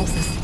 pulses.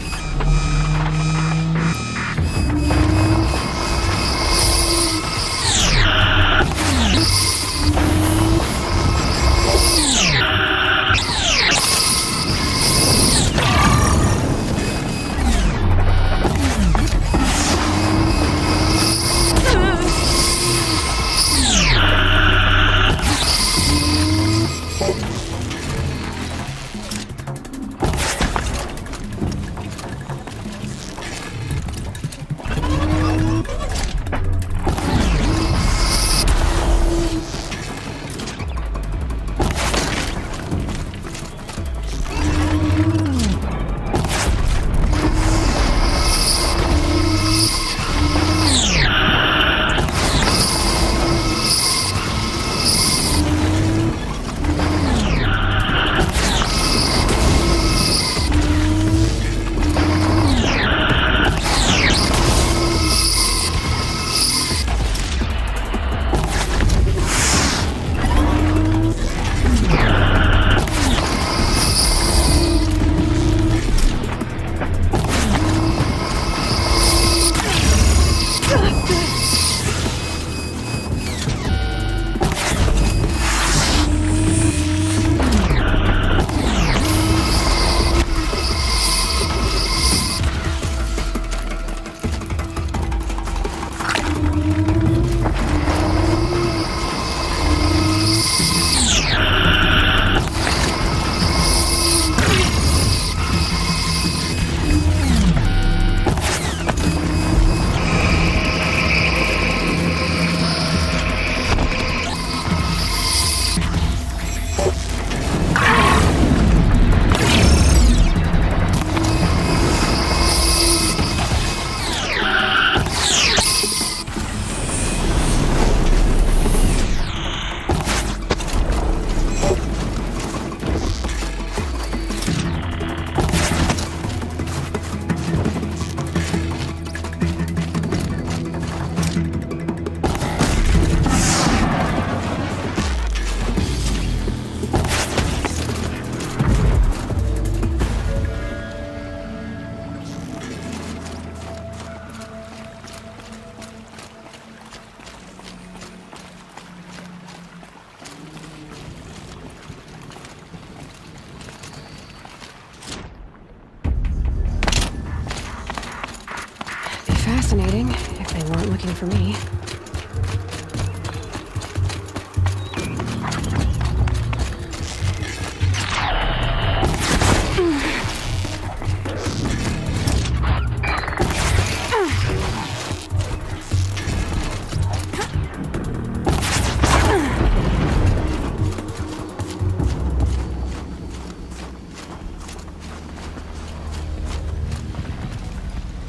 Fascinating, if they weren't looking for me.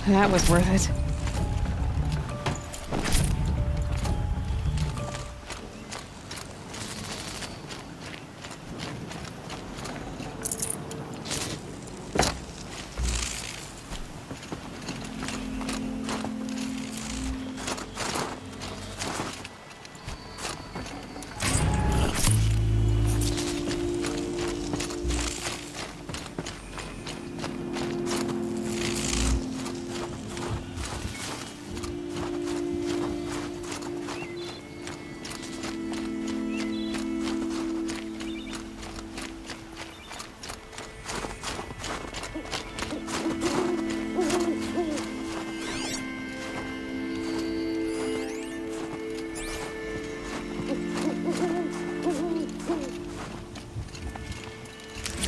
That was worth it.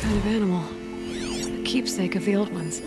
Kind of animal. A keepsake of the old ones.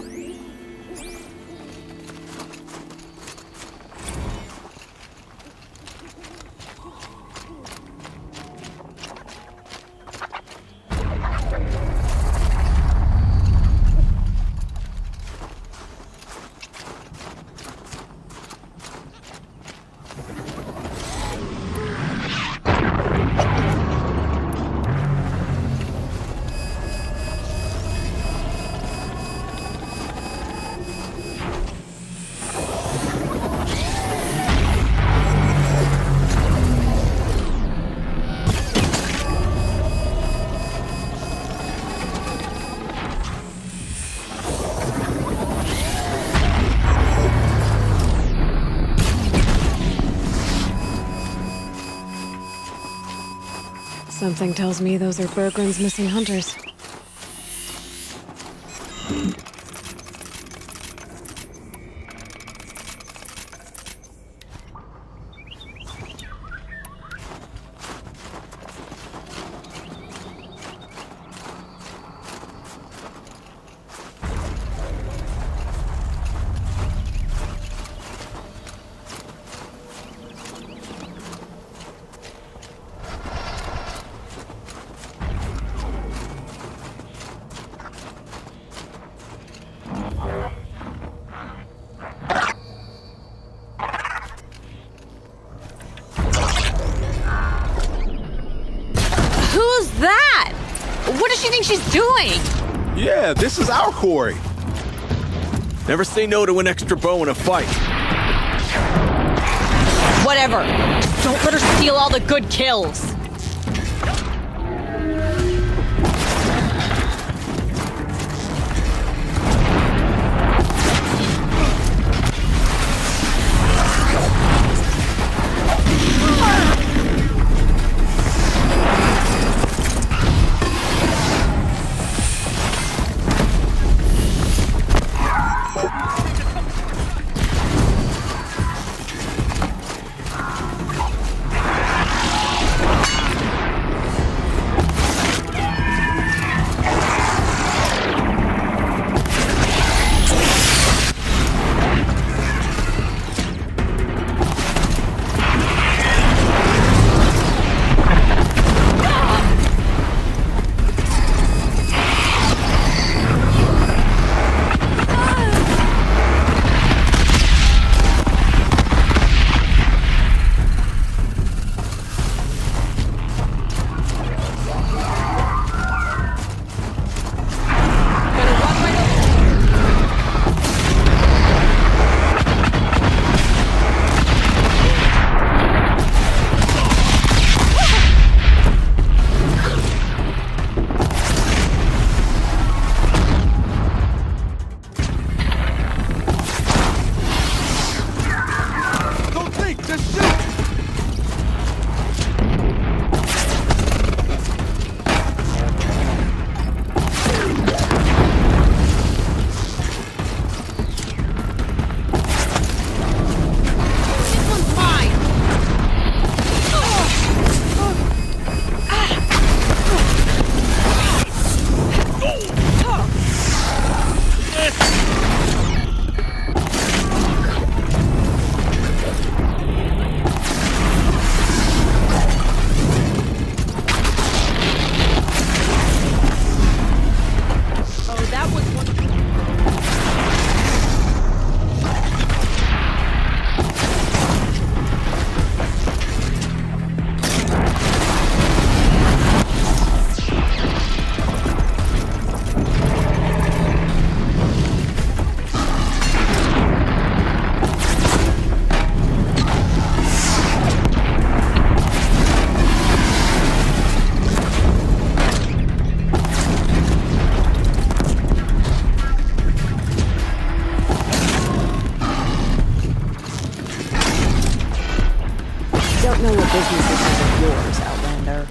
Something tells me those are Burgrend's missing hunters. Who's that? What does she think she's doing? Yeah, this is our quarry. Never say no to an extra bow in a fight. Whatever. Don't let her steal all the good kills. Know what business this is of yours, Outlander.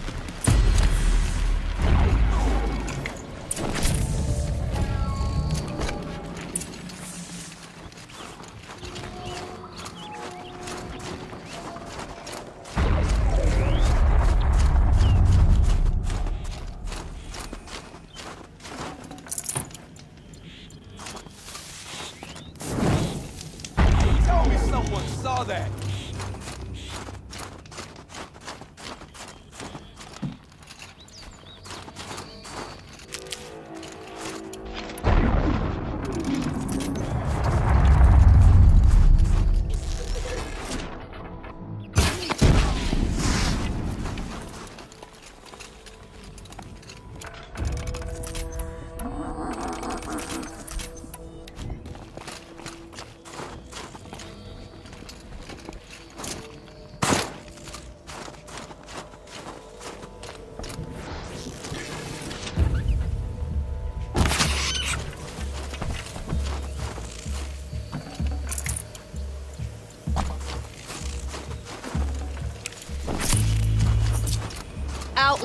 Tell me someone saw that.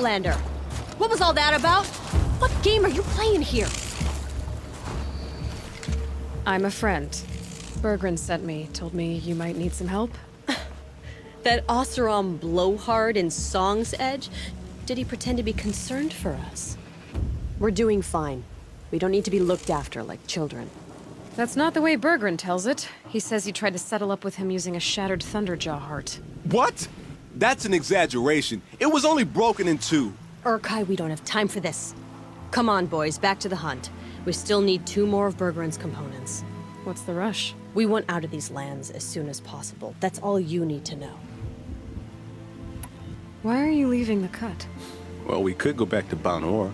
Outlander. What was all that about? What game are you playing here? I'm a friend. Burgrend sent me, told me you might need some help. That Oseram blowhard in Song's Edge? Did he pretend to be concerned for us? We're doing fine. We don't need to be looked after like children. That's not the way Burgrend tells it. He says you tried to settle up with him using a shattered Thunderjaw Heart. What? That's an exaggeration. It was only broken in two. Urkai, we don't have time for this. Come on, boys, back to the hunt. We still need 2 more of Burgrend's components. What's the rush? We want out of these lands as soon as possible. That's all you need to know. Why are you leaving the cut? Well, we could go back to Banuk.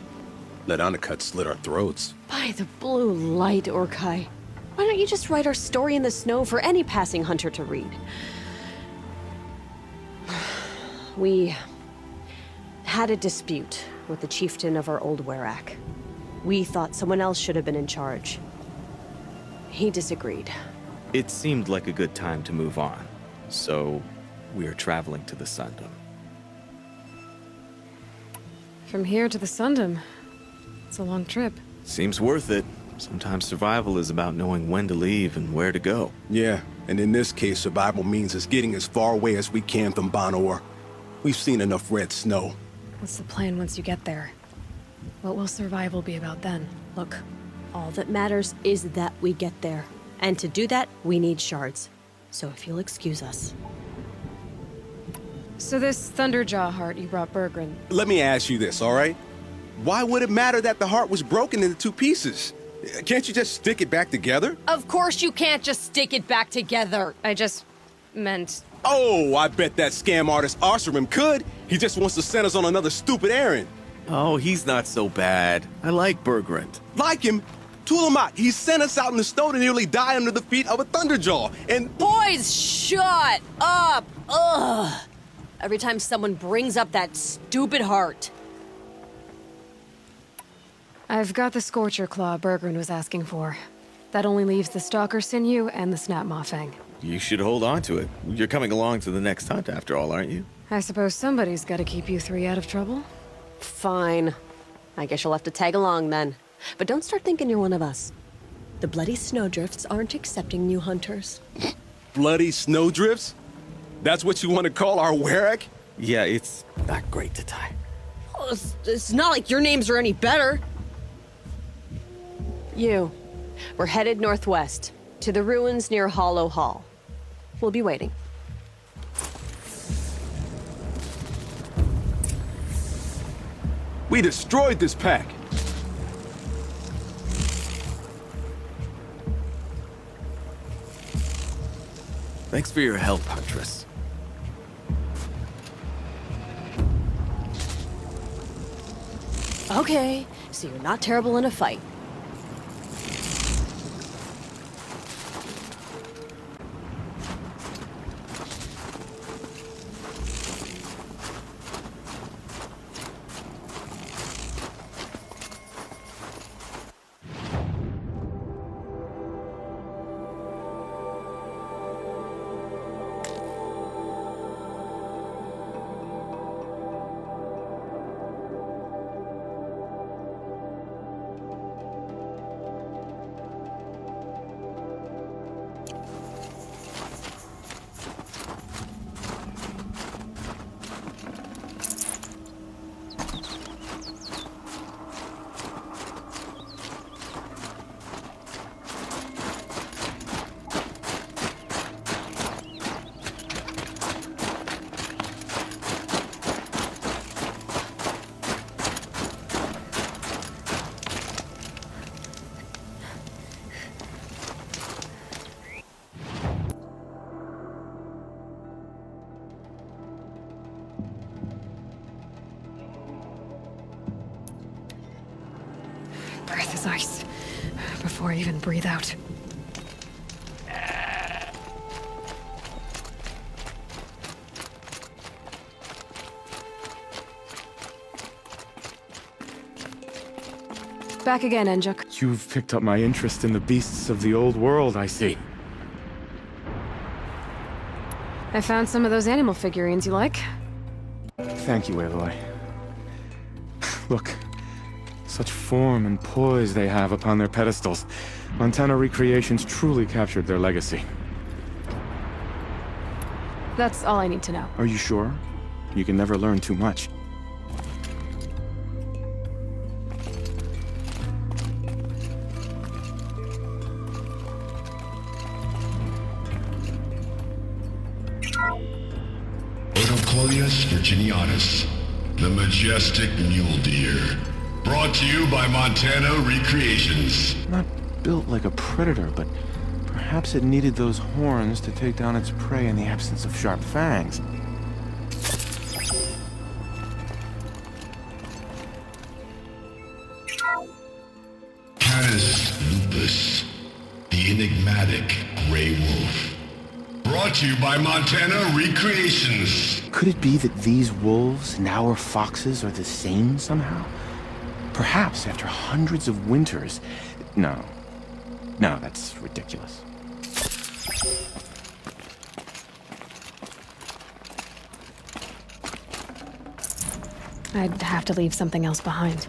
Let Undercut slit our throats. By the blue light, Urkai. Why don't you just write our story in the snow for any passing hunter to read? We had a dispute with the chieftain of our old Werak. We thought someone else should have been in charge. He disagreed. It seemed like a good time to move on, so we are traveling to the Sundom. From here to the Sundom. It's a long trip. Seems worth it. Sometimes survival is about knowing when to leave and where to go. Yeah, and in this case, survival means us getting as far away as we can from Banuk. We've seen enough red snow. What's the plan once you get there? What will survival be about then? Look, all that matters is that we get there. And to do that, we need shards. So if you'll excuse us. So this Thunderjaw Heart you brought Burgrend. Let me ask you this, all right? Why would it matter that the heart was broken into 2 pieces? Can't you just stick it back together? Of course you can't just stick it back together. I just meant... Oh, I bet that scam artist Arsarim could. He just wants to send us on another stupid errand. Oh, he's not so bad. I like Burgrend. Like him? Tulamat, he sent us out in the snow to nearly die under the feet of a Thunderjaw, and... Boys, shut up! Ugh! Every time someone brings up that stupid heart. I've got the Scorcher Claw Burgrend was asking for. That only leaves the Stalker Sinew and the Snapmaw Fang. You should hold on to it. You're coming along to the next hunt after all, aren't you? I suppose somebody's gotta keep you 3 out of trouble. Fine. I guess you'll have to tag along then. But don't start thinking you're one of us. The Bloody Snowdrifts aren't accepting new hunters. Bloody snowdrifts? That's what you want to call our Werak? Yeah, it's not great to tie. Oh, it's not like your names are any better. We're headed northwest, to the ruins near Hollow Hall. We'll be waiting. We destroyed this pack. Thanks for your help, Huntress. Okay, so you're not terrible in a fight. Breath is ice. Before I even breathe out. Back again, Enjuk. You've picked up my interest in the beasts of the old world, I see. I found some of those animal figurines you like. Thank you, Aloy. Look. Such form and poise they have upon their pedestals. Montana recreations truly captured their legacy. That's all I need to know. Are you sure? You can never learn too much. Otoclonius virginianus, the majestic mule deer. Brought to you by Montana Recreations. Not built like a predator, but perhaps it needed those horns to take down its prey in the absence of sharp fangs. Canis lupus, the enigmatic gray wolf. Brought to you by Montana Recreations. Could it be that these wolves and our foxes are the same somehow? Perhaps after hundreds of winters... No, that's ridiculous. I'd have to leave something else behind.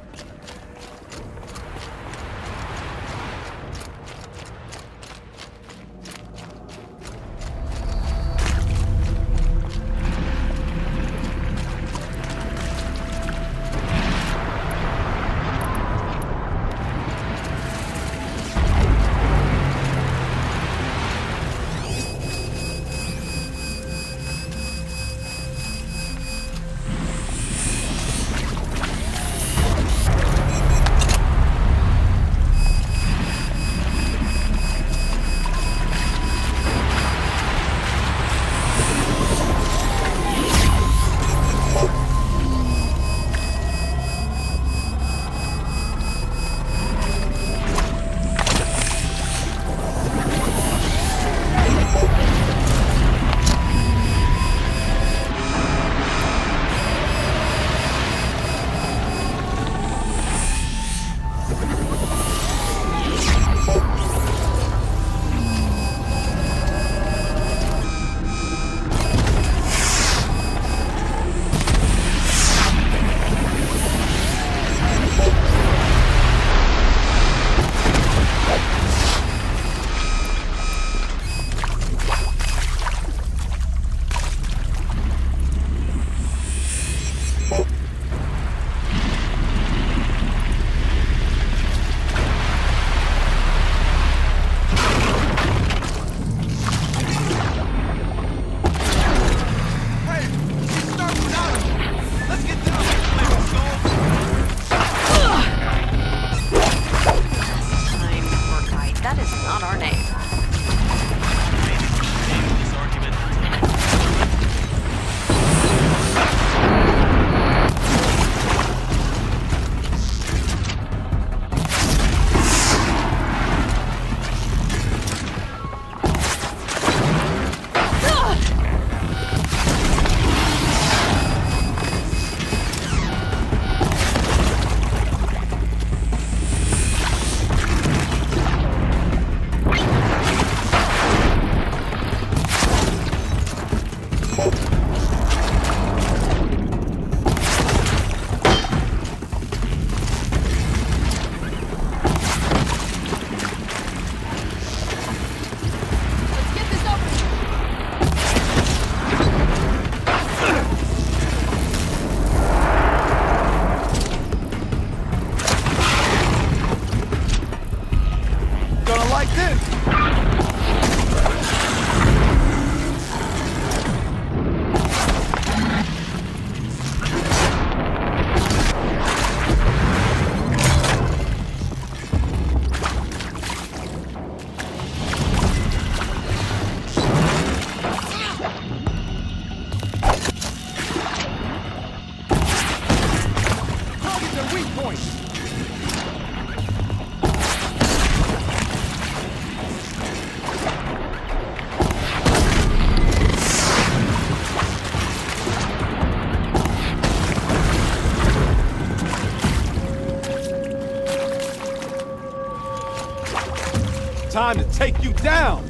Time to take you down!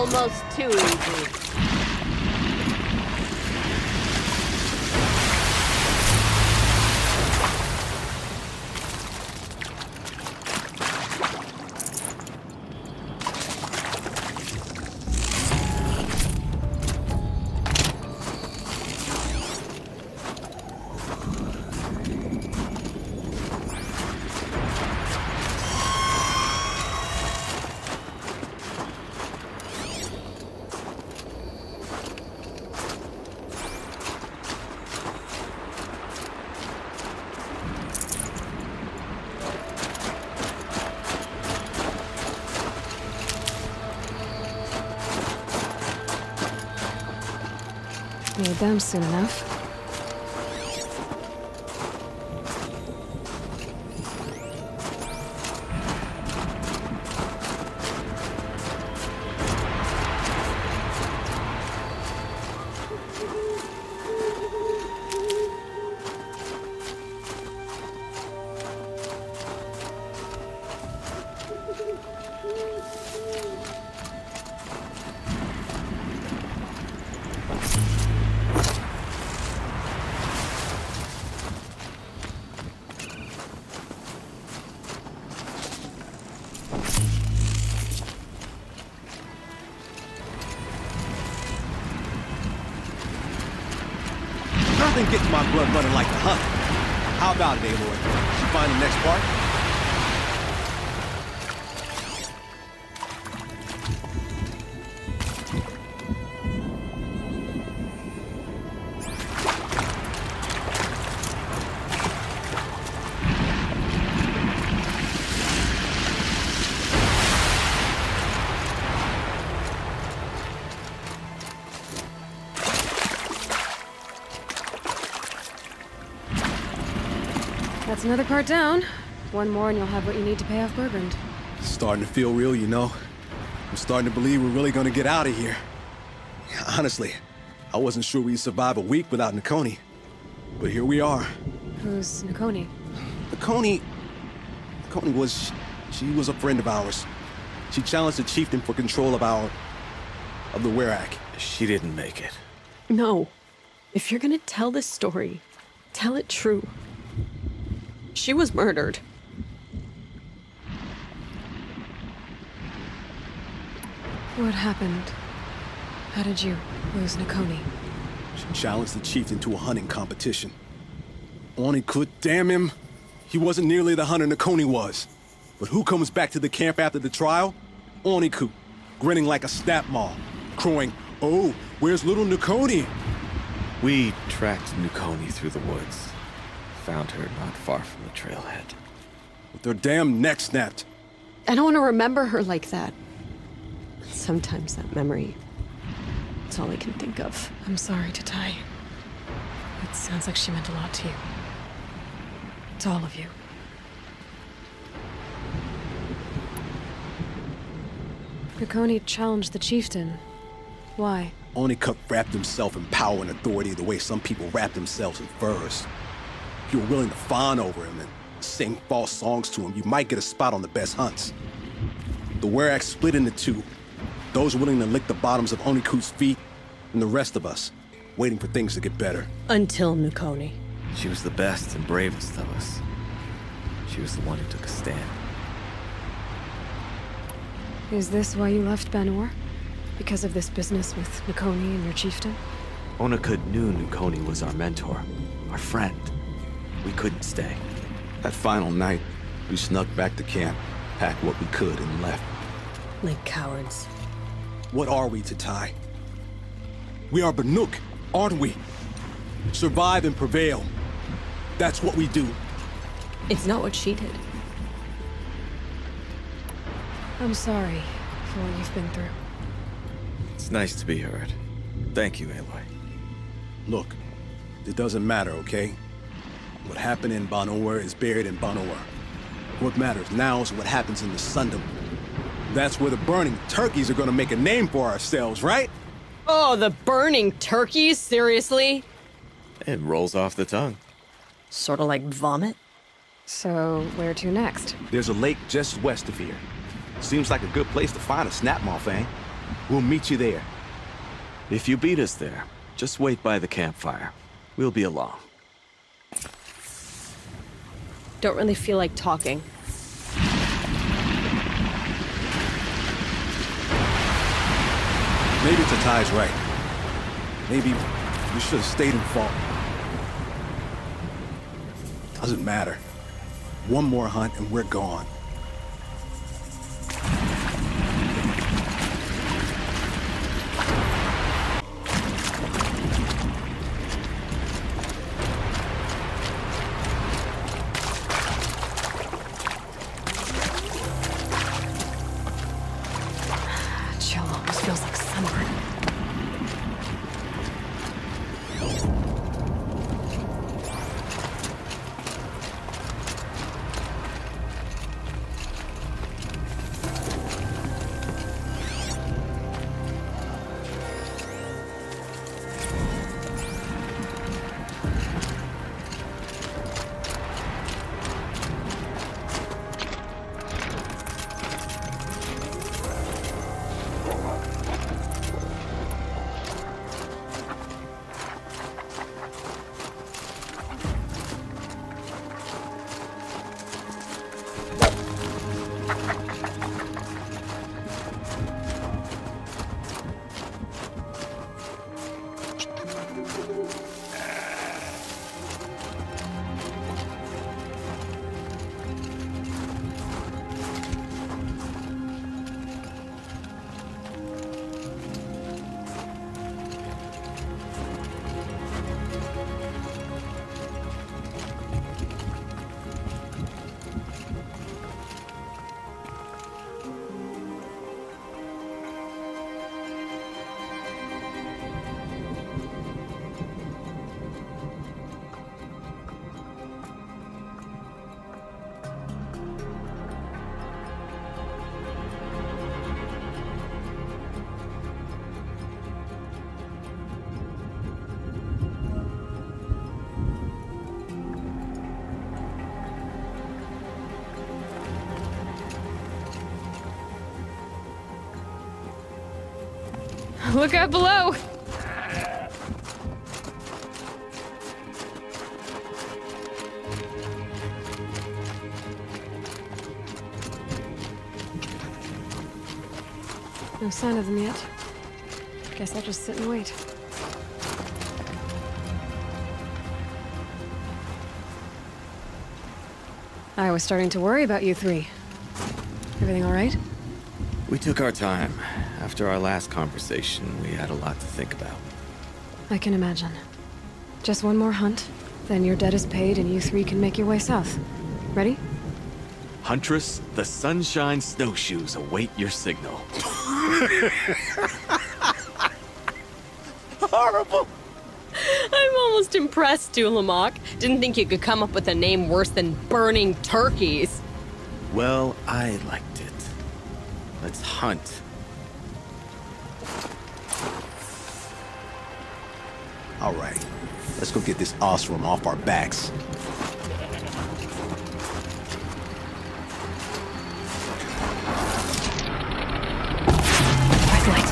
almost too easy. Need them soon enough. Nothing gets my blood running like the hunt. How about it, Aloy? Did you find the next part? That's another part down. One more and you'll have what you need to pay off Burgrend. It's starting to feel real, you know. I'm starting to believe we're really gonna get out of here. Honestly, I wasn't sure we'd survive a week without Nakoni. But here we are. Who's Nakoni? Nakoni was... she was a friend of ours. She challenged the chieftain for control of the Werak. She didn't make it. No. If you're gonna tell this story, tell it true. She was murdered. What happened? How did you lose Nakoni? She challenged the chieftain to a hunting competition. Onikut, damn him. He wasn't nearly the hunter Nakoni was. But who comes back to the camp after the trial? Onikut, grinning like a snap maw, crowing, "Oh, where's little Nakoni?" We tracked Nakoni through the woods. Found her not far from the trailhead. With their damn neck snapped. I don't want to remember her like that. Sometimes that memory, it's all I can think of. I'm sorry, Tatai. It sounds like she meant a lot to you. To all of you. Nakoni challenged the chieftain. Why? Onikut wrapped himself in power and authority the way some people wrap themselves in furs. If you were willing to fawn over him and sing false songs to him, you might get a spot on the best hunts. The Werak split into two. Those willing to lick the bottoms of Onikut's feet, and the rest of us, waiting for things to get better. Until Nakoni. She was the best and bravest of us. She was the one who took a stand. Is this why you left Banur? Because of this business with Nakoni and your chieftain? Onikut knew Nakoni was our mentor, our friend. We couldn't stay. That final night, we snuck back to camp, packed what we could, and left. Like cowards. What are we, Tatai? We are Banuk, aren't we? Survive and prevail. That's what we do. It's not what she did. I'm sorry for what you've been through. It's nice to be heard. Thank you, Aloy. Look, it doesn't matter, okay? What happened in Banur is buried in Banur. What matters now is what happens in the Sundom. That's where the burning turkeys are gonna make a name for ourselves, right? Oh, the burning turkeys? Seriously? It rolls off the tongue. Sort of like vomit? So, where to next? There's a lake just west of here. Seems like a good place to find a snapmaw fang. We'll meet you there. If you beat us there, just wait by the campfire. We'll be along. Don't really feel like talking. Maybe Tatai's right. Maybe we should have stayed and fought. Doesn't matter. One more hunt and we're gone. Chill almost feels like summer. Look out below! No sign of them yet. Guess I'll just sit and wait. I was starting to worry about you three. Everything all right? We took our time. After our last conversation, we had a lot to think about. I can imagine. Just one more hunt, then your debt is paid and you three can make your way south. Ready? Huntress, the Sunshine Snowshoes await your signal. Horrible! I'm almost impressed, Dulamok. Didn't think you could come up with a name worse than Burning Turkeys. Well, I liked it. Let's hunt. All right, let's go get this ostrom off our backs. Where's light?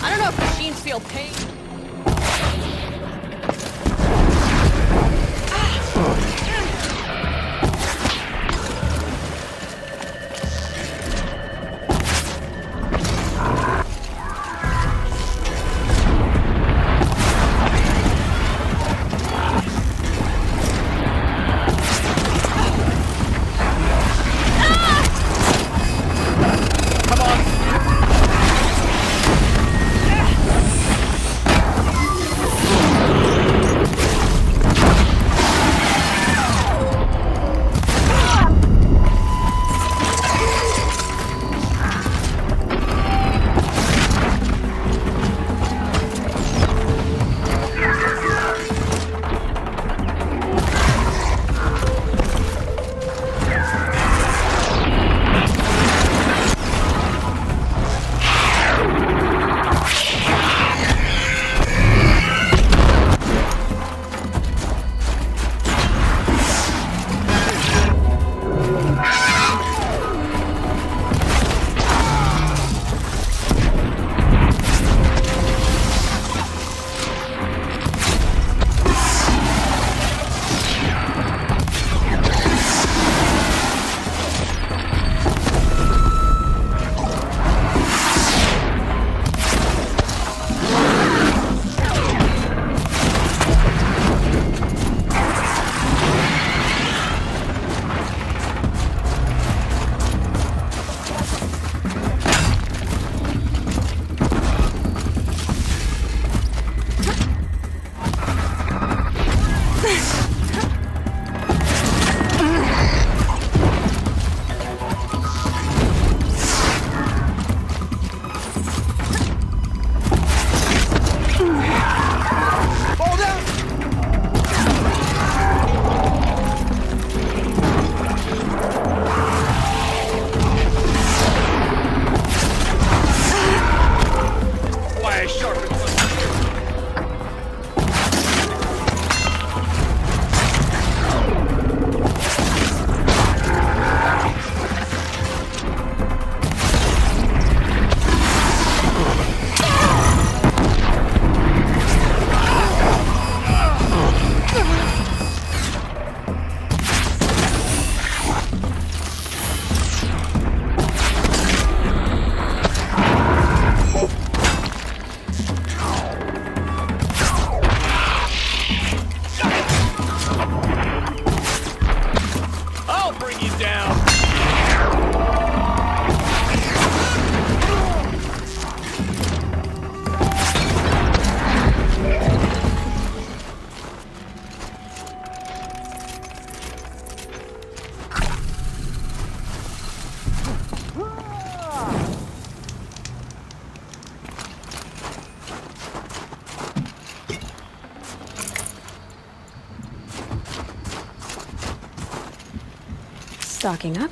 I don't know if machines feel pain. Stocking up.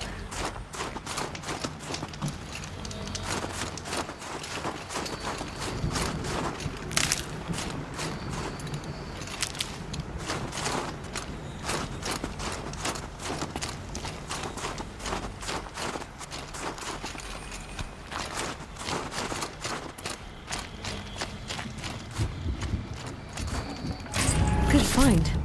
Good find.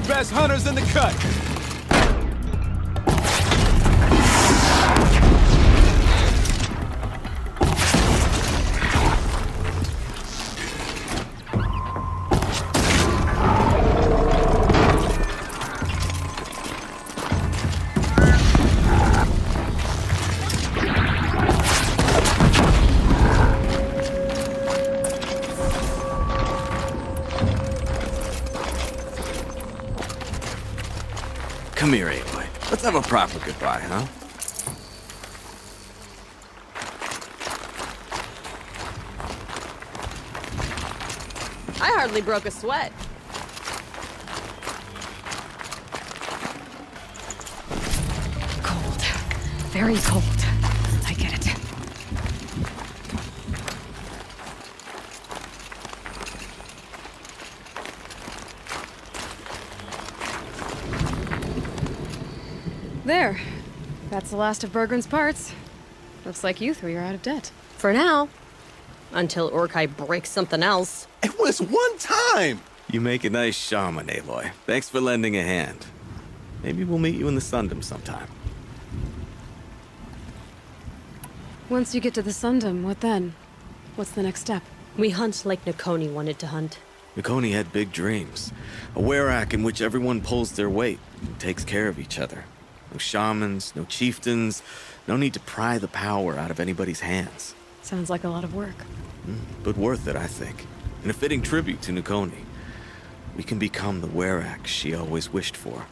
Best hunters in the cut. Come here, Aloy. Let's have a proper goodbye, huh? I hardly broke a sweat. Cold. Very cold. I get it. There. That's the last of Burgrend's parts. Looks like you three are out of debt. For now. Until Urkai breaks something else. It was one time! You make a nice shaman, Aloy. Thanks for lending a hand. Maybe we'll meet you in the Sundom sometime. Once you get to the Sundom, what then? What's the next step? We hunt like Nakoni wanted to hunt. Nakoni had big dreams. A werak in which everyone pulls their weight and takes care of each other. No shamans, no chieftains, no need to pry the power out of anybody's hands. Sounds like a lot of work. But worth it, I think. And a fitting tribute to Nakoni. We can become the werak she always wished for.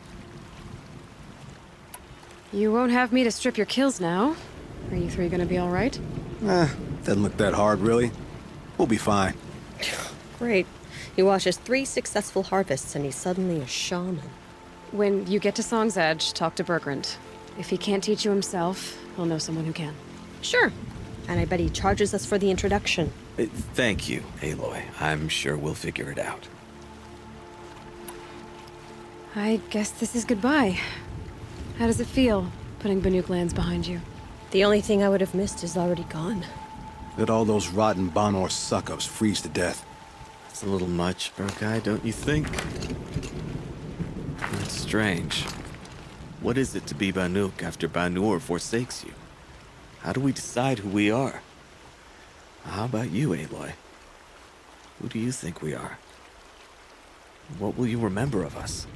You won't have me to strip your kills now. Are you three gonna be all right? Doesn't look that hard, really. We'll be fine. Great. He watches 3 successful harvests and he's suddenly a shaman. When you get to Song's Edge, talk to Burgrend. If he can't teach you himself, he'll know someone who can. Sure. And I bet he charges us for the introduction. Thank you, Aloy. I'm sure we'll figure it out. I guess this is goodbye. How does it feel, putting Banuk lands behind you? The only thing I would have missed is already gone. Let all those rotten Banor suck-ups freeze to death. It's a little much, Urkai, don't you think? It's strange. What is it to be Banuk after Banur forsakes you? How do we decide who we are? How about you, Aloy? Who do you think we are? What will you remember of us?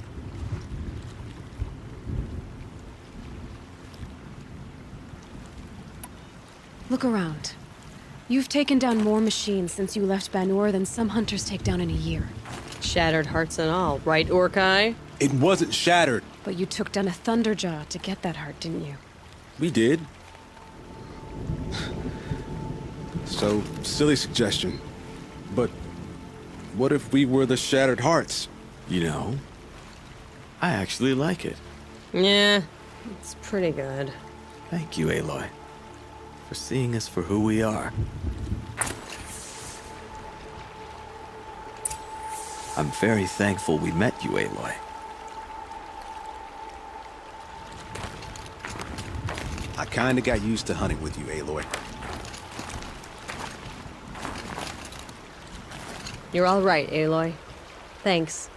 Look around. You've taken down more machines since you left Banur than some hunters take down in a year. Shattered hearts and all, right, Urkai? It wasn't shattered. But you took down a Thunderjaw to get that heart, didn't you? We did. So, silly suggestion. But what if we were the Shattered Hearts? You know, I actually like it. Yeah, it's pretty good. Thank you, Aloy, for seeing us for who we are. I'm very thankful we met you, Aloy. I kinda got used to hunting with you, Aloy. You're all right, Aloy. Thanks.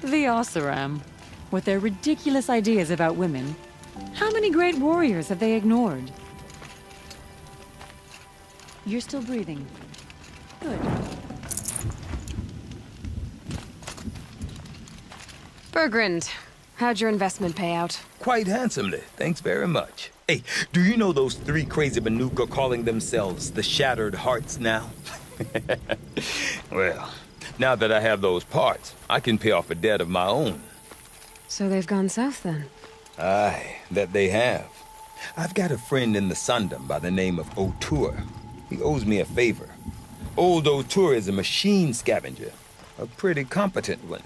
The Oseram, with their ridiculous ideas about women. How many great warriors have they ignored? You're still breathing. Good. Burgrend, how'd your investment pay out? Quite handsomely, thanks very much. Hey, do you know those 3 crazy Banuk are calling themselves the Shattered Hearts now? Well, now that I have those parts, I can pay off a debt of my own. So they've gone south then? Aye, that they have. I've got a friend in the Sundom by the name of O'Toole. He owes me a favor. Old O'Toole is a machine scavenger, a pretty competent one.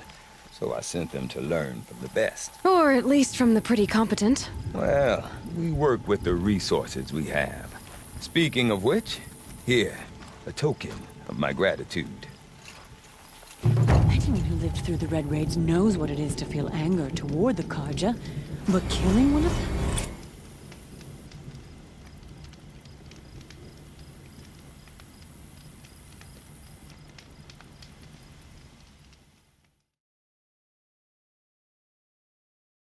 So I sent them to learn from the best. Or at least from the pretty competent. Well, we work with the resources we have. Speaking of which, here, a token of my gratitude. Anyone who lived through the Red Raids knows what it is to feel anger toward the Karja, but killing one of them?